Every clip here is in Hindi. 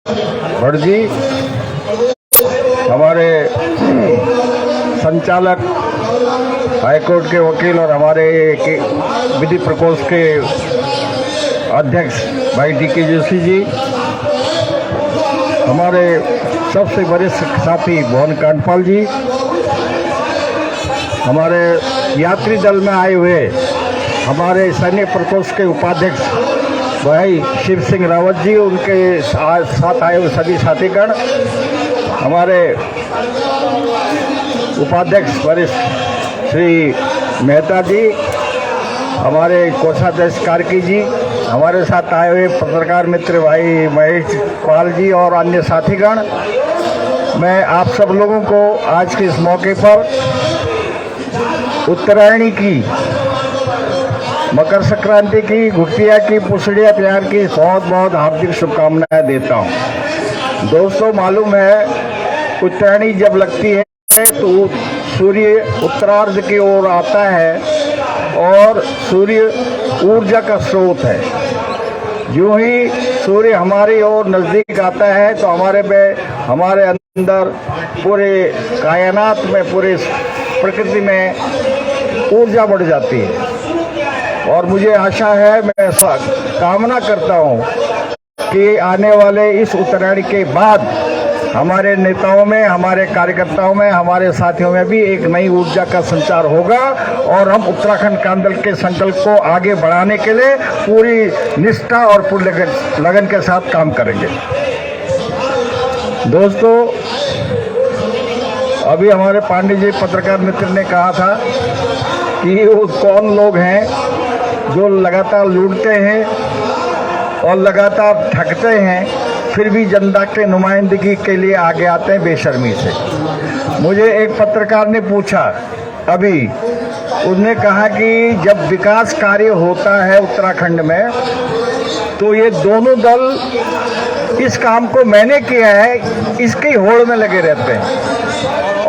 भट्ट जी, हमारे संचालक हाईकोर्ट के वकील और हमारे विधि प्रकोष्ठ के अध्यक्ष भाई डी.के. जोशी जी, हमारे सबसे वरिष्ठ साथी भुवन कांडपाल जी, हमारे यात्री दल में आए हुए हमारे सैन्य प्रकोष्ठ के उपाध्यक्ष भाई शिव सिंह रावत जी, उनके साथ आए हुए सभी साथीगण, हमारे उपाध्यक्ष वरिष्ठ श्री मेहता जी, हमारे कोषाध्यक्ष कार्की जी, हमारे साथ आए हुए पत्रकार मित्र भाई महेश पाल जी और अन्य साथीगण, मैं आप सब लोगों को आज के इस मौके पर उत्तरायणी की, मकर संक्रांति की, घुटिया की, पुसड़िया त्योहार की बहुत बहुत हार्दिक शुभकामनाएं देता हूं। दोस्तों, मालूम है उत्तरायणी जब लगती है तो सूर्य उत्तरार्ध की ओर आता है और सूर्य ऊर्जा का स्रोत है। जो ही सूर्य हमारी ओर नज़दीक आता है तो हमारे अंदर पूरे कायनात में, पूरे प्रकृति में ऊर्जा बढ़ जाती है। और मुझे आशा है, मैं कामना करता हूँ कि आने वाले इस उत्तरायण के बाद हमारे नेताओं में, हमारे कार्यकर्ताओं में, हमारे साथियों में भी एक नई ऊर्जा का संचार होगा और हम उत्तराखंड कांदल के संकल्प को आगे बढ़ाने के लिए पूरी निष्ठा और पूरी लगन के साथ काम करेंगे। दोस्तों, अभी हमारे पांडे जी पत्रकार मित्र ने कहा था कि वो कौन लोग हैं जो लगातार लूटते हैं और लगातार ठगते हैं, फिर भी जनता के नुमाइंदगी के लिए आगे आते हैं बेशर्मी से। मुझे एक पत्रकार ने पूछा अभी, उसने कहा कि जब विकास कार्य होता है उत्तराखंड में तो ये दोनों दल इस काम को मैंने किया है इसकी होड़ में लगे रहते हैं,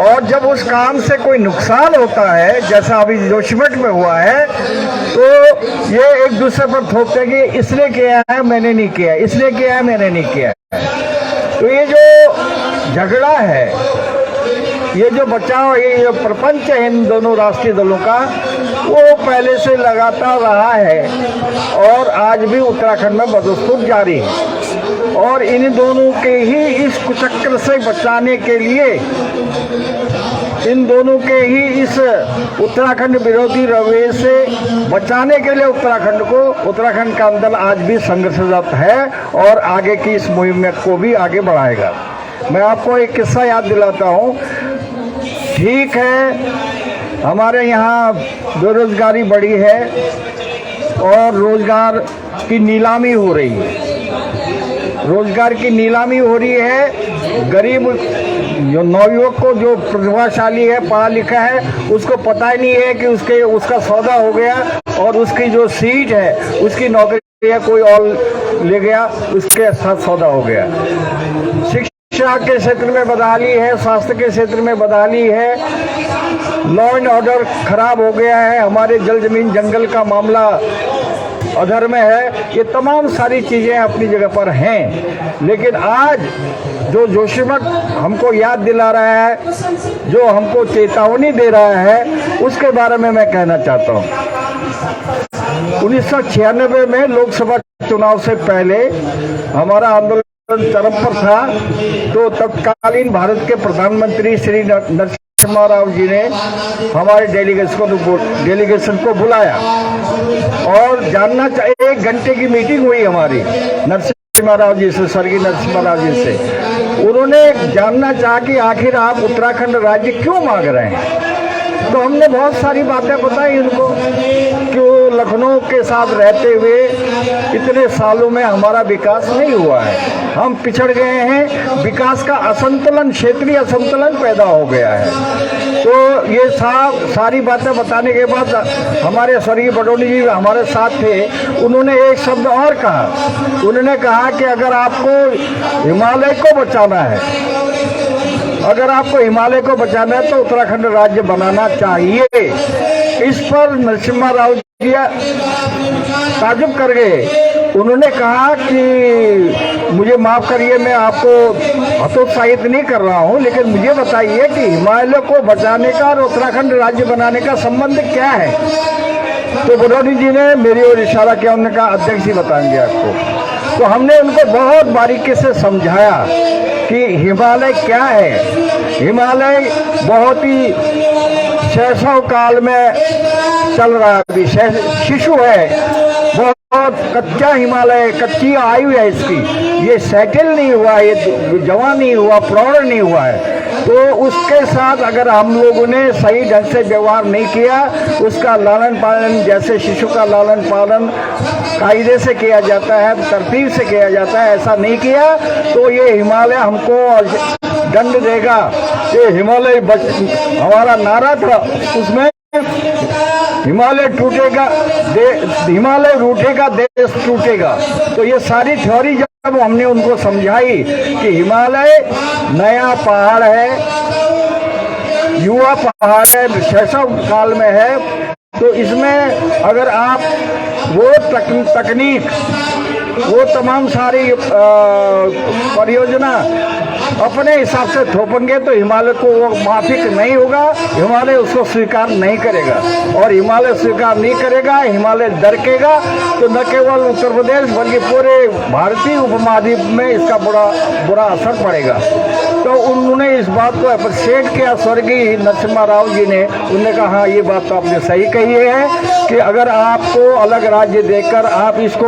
और जब उस काम से कोई नुकसान होता है, जैसा अभी जोशीमठ में हुआ है, तो ये एक दूसरे पर थोपते हैं कि इसने किया है मैंने नहीं किया, इसने किया है मैंने नहीं किया है। तो ये जो झगड़ा है, ये जो बचाव, ये जो प्रपंच है इन दोनों राष्ट्रीय दलों का, वो पहले से लगातार रहा है और आज भी उत्तराखंड में बदस्तूर जारी है। और इन दोनों के ही इस कुचक्र से बचाने के लिए, इन दोनों के ही इस उत्तराखंड विरोधी रवैये से बचाने के लिए उत्तराखंड का दल आज भी संघर्षरत है और आगे की इस मुहिम को भी आगे बढ़ाएगा। मैं आपको एक किस्सा याद दिलाता हूँ। ठीक है, हमारे यहाँ बेरोजगारी बढ़ी है और रोजगार की नीलामी हो रही है। रोजगार की नीलामी हो रही है। गरीब जो नवयुवक को, जो प्रतिभाशाली है, पढ़ा लिखा है, उसको पता ही नहीं है कि उसका सौदा हो गया और उसकी जो सीट है, उसकी नौकरी है, कोई और ले गया, उसके साथ सौदा हो गया। शिक्षा के क्षेत्र में बदहाली है, स्वास्थ्य के क्षेत्र में बदहाली है, लॉ एंड ऑर्डर खराब हो गया है, हमारे जल जमीन जंगल का मामला अधर में है। ये तमाम सारी चीज़ें अपनी जगह पर हैं, लेकिन आज जो जोशीमठ हमको याद दिला रहा है, जो हमको चेतावनी दे रहा है, उसके बारे में मैं कहना चाहता हूँ। 1996 में लोकसभा चुनाव से पहले हमारा आंदोलन चरम पर था, तो तत्कालीन भारत के प्रधानमंत्री श्री नरसिम्हा राव जी ने हमारे डेलीगेशन को बुलाया और जानना चाहिए, 1 घंटे की मीटिंग हुई हमारी नरसिम्हा राव जी से, स्वर्गीय नरसिम्हा राव जी से। उन्होंने जानना चाहा कि आखिर आप उत्तराखंड राज्य क्यों मांग रहे हैं। तो हमने बहुत सारी बातें बताई उनको कि वो लखनऊ के साथ रहते हुए इतने सालों में हमारा विकास नहीं हुआ है, हम पिछड़ गए हैं, विकास का असंतुलन, क्षेत्रीय असंतुलन पैदा हो गया है। तो ये सारी बातें बताने के बाद हमारे स्वर्गीय बडोनी जी हमारे साथ थे, उन्होंने एक शब्द और कहा। उन्होंने कहा कि अगर आपको हिमालय को बचाना है, अगर आपको हिमालय को बचाना है तो उत्तराखंड राज्य बनाना चाहिए। इस पर नरसिम्हा राव जी ताजुब कर गए उन्होंने कहा कि मुझे माफ़ करिए, मैं आपको हतोत्साहित नहीं कर रहा हूं, लेकिन मुझे बताइए कि हिमालय को बचाने का और उत्तराखंड राज्य बनाने का संबंध क्या है। तो बडोनी जी ने मेरी ओर इशारा किया, उन्होंने कहा अध्यक्ष जी बताएंगे आपको। तो हमने उनको बहुत बारीकी से समझाया कि हिमालय क्या है। हिमालय बहुत ही शैशव काल में चल रहा है, अभी शिशु है, बहुत कच्चा हिमालय, कच्ची आयु है इसकी, ये सेटल नहीं हुआ, ये जवान नहीं हुआ, प्रौढ़ नहीं हुआ है। तो उसके साथ अगर हम लोगों ने सही ढंग से व्यवहार नहीं किया, उसका लालन पालन, जैसे शिशु का लालन पालन कायदे से किया जाता है, तरतीब से किया जाता है, ऐसा नहीं किया तो ये हिमालय हमको दंड देगा। ये हिमालय हमारा नारा था, उसमें हिमालय टूटेगा, हिमालय रूठेगा, देश टूटेगा। तो ये सारी थ्योरी जब हमने उनको समझाई कि हिमालय नया पहाड़ है, युवा पहाड़ है, शैशव काल में है, तो इसमें अगर आप वो तकनीक, वो तमाम सारी परियोजना अपने हिसाब से थोपेंगे तो हिमालय को वो माफिक नहीं होगा, हिमालय उसको स्वीकार नहीं करेगा। और हिमालय स्वीकार नहीं करेगा, हिमालय दरकेगा, तो न केवल उत्तर प्रदेश बल्कि पूरे भारतीय उपमहाद्वीप में इसका बुरा असर पड़ेगा। तो उन्होंने इस बात को अप्रिशिएट किया, स्वर्गीय नरसिम्हा राव जी ने। उन्होंने कहा हाँ ये बात तो आपने सही कही है कि अगर आपको अलग राज्य देकर आप इसको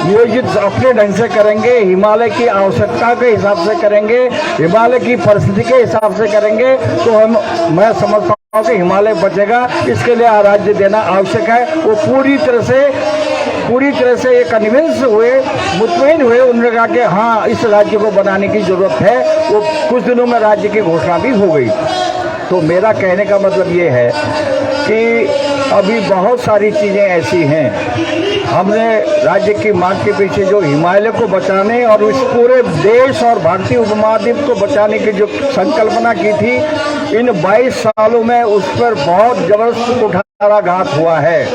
नियोजित अपने ढंग से करेंगे, हिमालय की आवश्यकता के हिसाब से करेंगे, हिमालय की परिस्थिति के हिसाब से करेंगे, तो मैं समझता हूँ कि हिमालय बचेगा। इसके लिए राज्य देना आवश्यक है। वो पूरी तरह से ये कन्विंस हुए, मुतमईन हुए। उन्होंने कहा कि हाँ इस राज्य को बनाने की जरूरत है। वो कुछ दिनों में राज्य की घोषणा भी हो गई। तो मेरा कहने का मतलब ये है कि अभी बहुत सारी चीज़ें ऐसी हैं, हमने राज्य की मांग के पीछे जो हिमालय को बचाने और इस पूरे देश और भारतीय उपमहाद्वीप को बचाने की जो संकल्पना की थी, इन 22 सालों में उस पर बहुत जबरदस्त कुठाराघात हुआ है।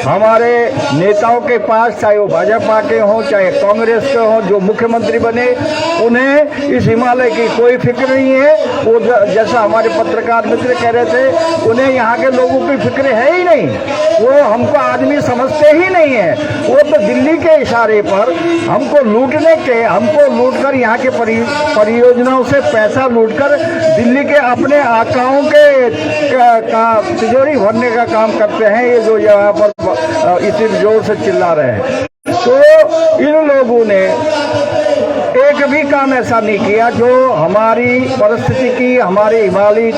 हमारे नेताओं के पास, चाहे वो भाजपा के हों चाहे कांग्रेस के हों, जो मुख्यमंत्री बने, उन्हें इस हिमालय की कोई फिक्र नहीं है। वो जैसा हमारे पत्रकार मित्र कह रहे थे, उन्हें यहाँ के लोगों की फिक्र है ही नहीं, वो हमको आदमी समझते ही नहीं है। वो तो दिल्ली के इशारे पर हमको लूटकर यहाँ के परियोजनाओं से पैसा लूटकर दिल्ली के अपने आकाओं के तिजोरी भरने का काम करते हैं। ये जो यहाँ पर इसी जोर से चिल्ला रहे हैं, तो इन लोगों ने एक भी काम ऐसा नहीं किया जो हमारी परिस्थिति की, हमारी हिमालय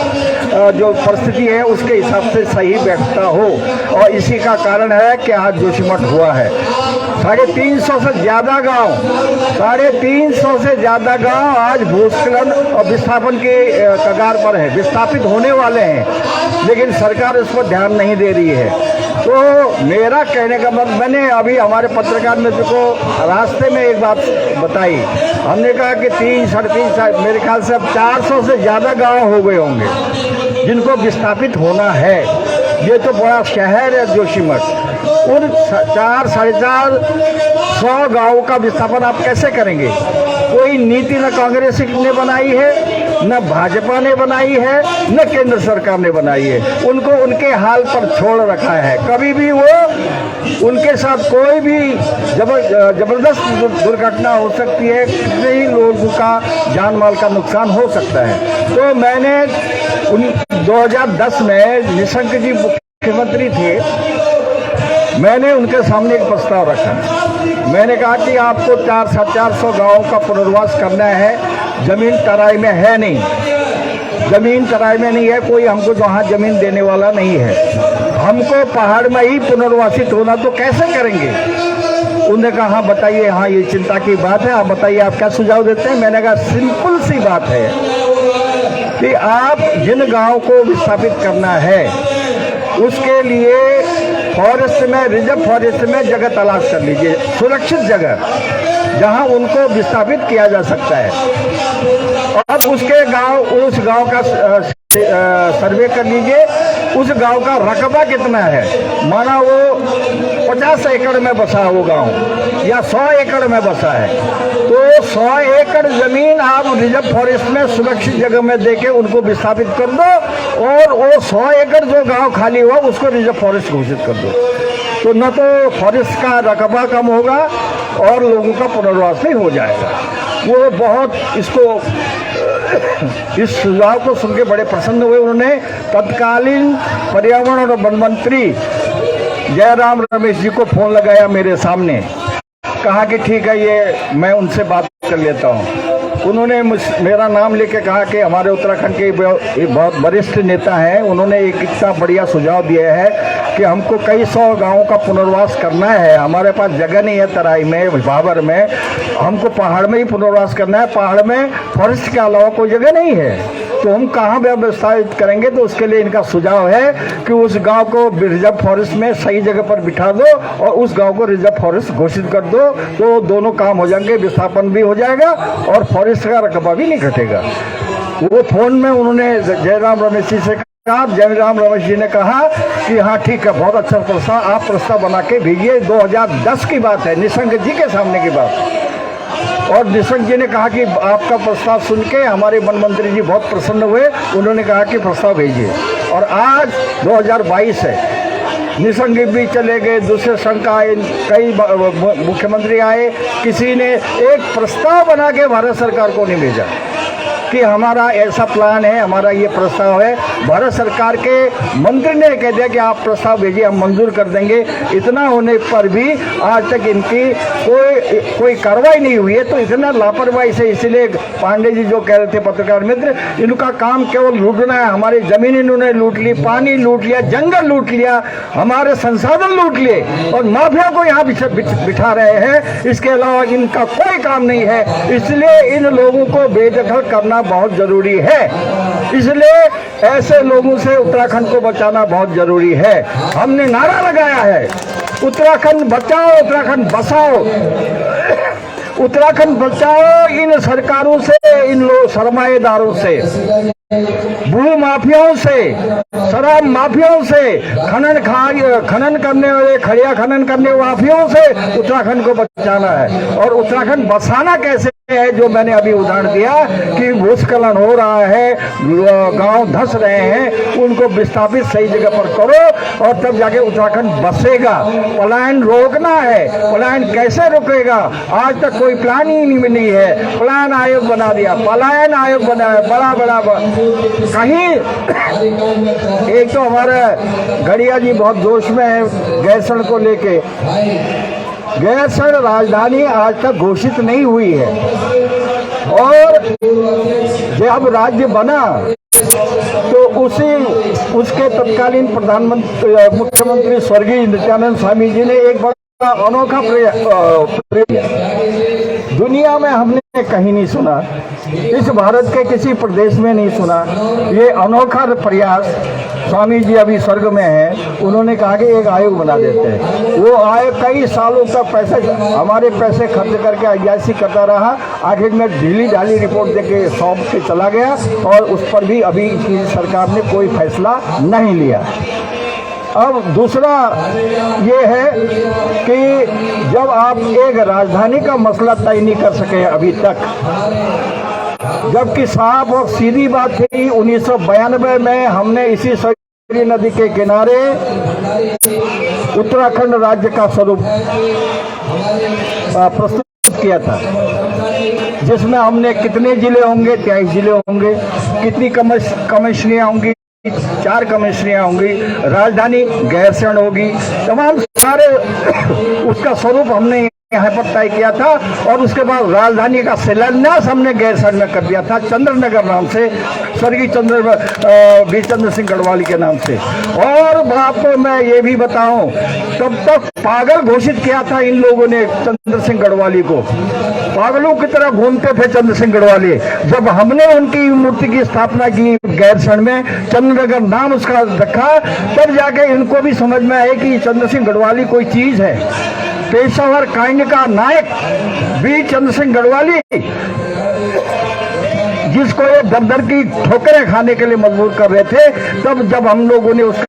जो परिस्थिति है उसके हिसाब से सही बैठता हो। और इसी का कारण है कि आज जोशीमठ हुआ है। 350 से ज़्यादा गांव, 350 से ज़्यादा गांव आज भूस्खलन और विस्थापन के कगार पर है, विस्थापित होने वाले हैं, लेकिन सरकार इस पर ध्यान नहीं दे रही है। तो मेरा कहने का मतलब, मैंने अभी हमारे पत्रकार मित्र को रास्ते में एक बात बताई। हमने कहा कि 3-3.5 मेरे ख्याल से अब 400 से ज़्यादा गांव हो गए होंगे जिनको विस्थापित होना है। ये तो बड़ा शहर है जोशीमठ, उन 400-450 गाँव का विस्थापन आप कैसे करेंगे? कोई नीति न कांग्रेस ने बनाई है, न भाजपा ने बनाई है, न केंद्र सरकार ने बनाई है। उनको उनके हाल पर छोड़ रखा है। कभी भी वो उनके साथ कोई भी जबरदस्त दुर्घटना हो सकती है, कितने ही लोगों का जान माल का नुकसान हो सकता है। तो मैंने 2010 में निशंक जी मुख्यमंत्री थे, मैंने उनके सामने एक प्रस्ताव रखा। मैंने कहा कि आपको 400 गाँव का पुनर्वास करना है। जमीन तराई में है नहीं, जमीन तराई में नहीं है, कोई हमको वहाँ जमीन देने वाला नहीं है। हमको पहाड़ में ही पुनर्वासित होना, तो कैसे करेंगे? उन्होंने कहा हाँ बताइए, हाँ ये चिंता की बात है, आप बताइए आप क्या सुझाव देते हैं। मैंने कहा सिंपल सी बात है कि आप जिन गाँव को विस्थापित करना है उसके लिए फॉरेस्ट में, रिजर्व फॉरेस्ट में जगह तलाश कर लीजिए, सुरक्षित जगह जहां उनको विस्थापित किया जा सकता है। और उस गांव का सर्वे कर लीजिए उस गांव का रकबा कितना है, माना वो 50 एकड़ में बसा वो गांव या 100 एकड़ में बसा है, तो 100 एकड़ जमीन आप रिजर्व फॉरेस्ट में सुरक्षित जगह में देके उनको विस्थापित कर दो, और वो 100 एकड़ जो गांव खाली हुआ उसको रिजर्व फॉरेस्ट घोषित कर दो। तो न तो फॉरेस्ट का रकबा कम होगा और लोगों का पुनर्वास नहीं हो जाएगा। वो बहुत इसको इस सुझाव को सुन के बड़े प्रसन्न हुए। उन्होंने तत्कालीन पर्यावरण और वन मंत्री जयराम रमेश जी को फोन लगाया मेरे सामने, कहा कि ठीक है, ये मैं उनसे बात कर लेता हूँ। उन्होंने मेरा नाम लेके कहा कि हमारे उत्तराखंड के बहुत वरिष्ठ नेता हैं, उन्होंने एक इतना बढ़िया सुझाव दिया है कि हमको कई 100 गांवों का पुनर्वास करना है, हमारे पास जगह नहीं है तराई में, भाबर में, हमको पहाड़ में ही पुनर्वास करना है, पहाड़ में फॉरेस्ट के अलावा कोई जगह नहीं है, तो हम कहाँ व्यवस्था करेंगे। तो उसके लिए इनका सुझाव है कि उस गांव को रिजर्व फॉरेस्ट में सही जगह पर बिठा दो और उस गांव को रिजर्व फॉरेस्ट घोषित कर दो, तो दोनों काम हो जाएंगे, विस्थापन भी हो जाएगा और फॉरेस्ट का रकबा भी नहीं घटेगा। वो फोन में उन्होंने जयराम रमेश जी से कहा, जयराम रमेश जी ने कहा कि हाँ ठीक है, बहुत अच्छा प्रस्ताव, आप प्रस्ताव बना के भेजिए। 2010 की बात है, निशंक जी के सामने की बात। और निशंक जी ने कहा कि आपका प्रस्ताव सुन के हमारे वन मंत्री जी बहुत प्रसन्न हुए, उन्होंने कहा कि प्रस्ताव भेजिए। और आज 2022 है, निशंक भी चले गए, दूसरे संघ का आए, कई मुख्यमंत्री आए, किसी ने एक प्रस्ताव बना के भारत सरकार को नहीं भेजा कि हमारा ऐसा प्लान है, हमारा ये प्रस्ताव है। भारत सरकार के मंत्री ने कह दिया कि आप प्रस्ताव भेजिए, हम मंजूर कर देंगे। इतना होने पर भी आज तक इनकी कोई कार्रवाई नहीं हुई है। तो इतना लापरवाही से, इसलिए पांडे जी जो कह रहे थे पत्रकार मित्र, इनका काम केवल लूटना है। हमारी जमीन इन्होंने लूट ली, पानी लूट लिया, जंगल लूट लिया, हमारे संसाधन लूट लिए और माफिया को यहाँ बिठा रहे हैं। इसके अलावा इनका कोई काम नहीं है। इसलिए इन लोगों को बेदखल करना बहुत जरूरी है। इसलिए ऐसे लोगों से उत्तराखंड को बचाना बहुत जरूरी है। हमने नारा लगाया है, उत्तराखंड बचाओ, उत्तराखंड बसाओ, उत्तराखंड बचाओ इन सरकारों से, इन सरमाएदारों से, भू माफियाओं से, शराब माफियाओं से, खनन करने वाले, खड़िया खनन करने माफियाओं से उत्तराखंड को बचाना है। और उत्तराखंड बसाना कैसे है, जो मैंने अभी उदाहरण दिया कि भूस्खलन हो रहा है, गांव धंस रहे हैं, उनको विस्थापित सही जगह पर करो और तब जाके उत्तराखंड बसेगा। पलायन रोकना है, पलायन कैसे रुकेगा, आज तक कोई प्लान ही नहीं है। पलायन आयोग बना दिया, पलायन आयोग बनाया, बड़ा कहीं। एक तो हमारा गड़िया जी बहुत जोश में है गैरसैंण को लेके। गैरसैंण राजधानी आज तक घोषित नहीं हुई है और जब राज्य बना तो उसके तत्कालीन प्रधानमंत्री मुख्यमंत्री स्वर्गीय नित्यानंद स्वामी जी ने एक बड़ा अनोखा प्रयास दुनिया में हमने कहीं नहीं सुना, इस भारत के किसी प्रदेश में नहीं सुना। ये अनोखा प्रयास, स्वामी जी अभी स्वर्ग में हैं, उन्होंने कहा कि एक आयोग बना देते हैं। वो आयोग कई सालों तक हमारे पैसे खर्च करके अयाशी करता रहा, आखिर में ढीली ढाली रिपोर्ट देके सौंप के चला गया और उस पर भी अभी की सरकार ने कोई फैसला नहीं लिया। अब दूसरा ये है कि जब आप एक राजधानी का मसला तय नहीं कर सके अभी तक, जबकि साफ और सीधी बात थी 1992 में हमने इसी सरयू नदी के किनारे उत्तराखंड राज्य का स्वरूप प्रस्तुत किया था, जिसमें हमने कितने जिले होंगे, 23 जिले होंगे, कितनी कमिश्नरियाँ होंगी, 4 कमिश्नरियाँ होंगी, राजधानी गैरसैंण होगी, तमाम सारे उसका स्वरूप हमने यहाँ पर तय किया था। और उसके बाद राजधानी का शिलान्यास हमने गैरसैंण में कर दिया था, चंद्रनगर नाम से, स्वर्गीय वीरचंद्र सिंह गढ़वाली के नाम से। और आपको मैं ये भी बताऊं, तब तक पागल घोषित किया था इन लोगों ने चंद्र सिंह गढ़वाली को, पागलों की तरह घूमते थे चंद्र सिंह गढ़वाली। जब हमने उनकी मूर्ति की स्थापना की गैरसैंण में, चंद्रनगर नाम उसका रखा, तब जाके इनको भी समझ में आया कि चंद्र सिंह गढ़वाली कोई चीज है। पेशावर कांड का नायक वीर चंद्र सिंह गढ़वाली जिसको ये दर दर की ठोकरें खाने के लिए मजबूर कर रहे थे, तब जब हम लोगों ने उसका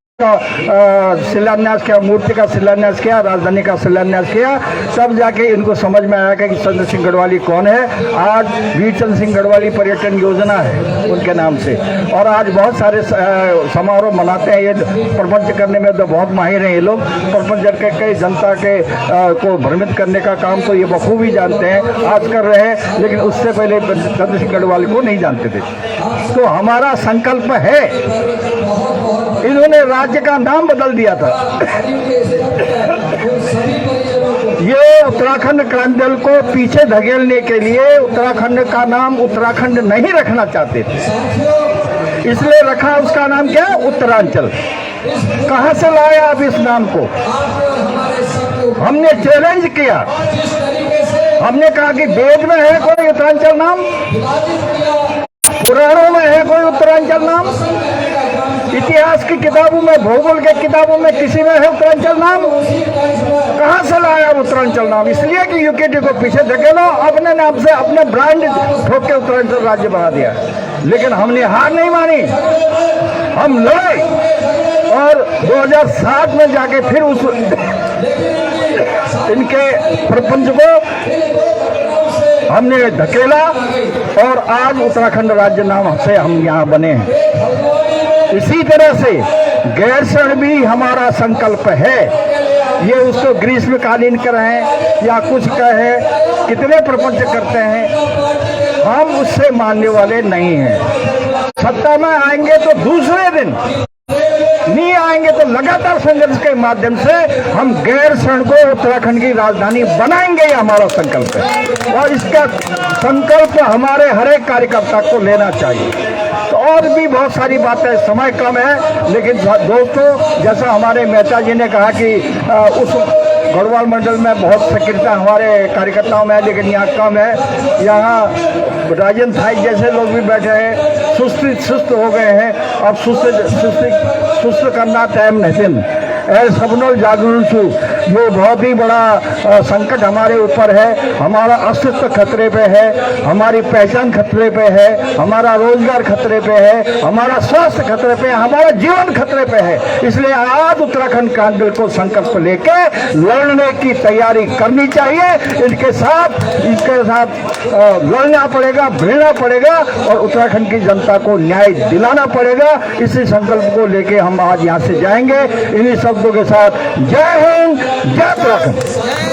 शिलान्यास किया, मूर्ति का शिलान्यास किया, राजधानी का शिलान्यास किया, तब जाके इनको समझ में आया कि चंद्र सिंह गढ़वाली कौन है। आज वीरचंद सिंह गढ़वाली पर्यटन योजना है उनके नाम से, और आज बहुत सारे समारोह मनाते हैं। ये प्रपंच करने में तो बहुत माहिर हैं ये लोग। प्रपंच करके जनता के को भ्रमित करने का काम तो ये बखूबी जानते हैं, आज कर रहे हैं, लेकिन उससे पहले चंद्र सिंह गढ़वाली को नहीं जानते थे। तो हमारा संकल्प है, इन्होंने राज्य का नाम बदल दिया था। ये उत्तराखंड क्रांति दल को पीछे धकेलने के लिए उत्तराखंड का नाम उत्तराखंड नहीं रखना चाहते थे, इसलिए रखा उसका नाम क्या है, उत्तरांचल। कहां से लाया आप इस नाम को? हमने चैलेंज किया, हमने कहा कि वेद में है कोई उत्तरांचल नाम, पुराणों में है कोई उत्तरांचल नाम, इतिहास की किताबों में, भूगोल के किताबों में किसी में है उत्तरांचल नाम? कहां से लाया उत्तरांचल नाम? इसलिए कि यूकेटी को पीछे धकेलो, अपने नाम से अपने ब्रांड ठोक के उत्तरांचल राज्य बना दिया। लेकिन हमने हार नहीं मानी, हम लड़े और 2007 में जाके फिर उस इनके प्रपंच को हमने धकेला और आज उत्तराखंड राज्य नाम से हम यहाँ बने हैं। इसी तरह से गैरसैंण भी हमारा संकल्प है। ये उसको ग्रीष्मकालीन कहें या कुछ कहें, कितने प्रपंच करते हैं, हम उससे मानने वाले नहीं हैं। सत्ता में आएंगे तो दूसरे दिन, नहीं आएंगे तो लगातार संघर्ष के माध्यम से हम गैरसैंण को उत्तराखंड की राजधानी बनाएंगे, ये हमारा संकल्प है। और इसका संकल्प हमारे हर एक कार्यकर्ता को लेना चाहिए। तो और भी बहुत सारी बातें, समय कम है, लेकिन दोस्तों, जैसा हमारे मेहता जी ने कहा कि उस गढ़वाल मंडल में बहुत सक्रियता हमारे कार्यकर्ताओं में है, लेकिन यहाँ कम है। यहाँ राजन थाई जैसे लोग भी बैठे हैं, सुस्त हो गए हैं। अब सुस्त करना टाइम नहीं। सबनों जागरूक छू, ये बहुत ही बड़ा संकट हमारे ऊपर है। हमारा अस्तित्व खतरे पे है, हमारी पहचान खतरे पे है, हमारा रोजगार खतरे पे है, हमारा स्वास्थ्य खतरे पे है, हमारा जीवन खतरे पे है। इसलिए आज उत्तराखंड क्रांति दल को संकल्प लेके लड़ने की तैयारी करनी चाहिए। इनके साथ लड़ना पड़ेगा, भिड़ना पड़ेगा और उत्तराखंड की जनता को न्याय दिलाना पड़ेगा। इसी संकल्प को लेके हम आज यहाँ से जाएंगे। इन्हीं शब्दों के साथ जय हिंद, जय उत्तराखंड।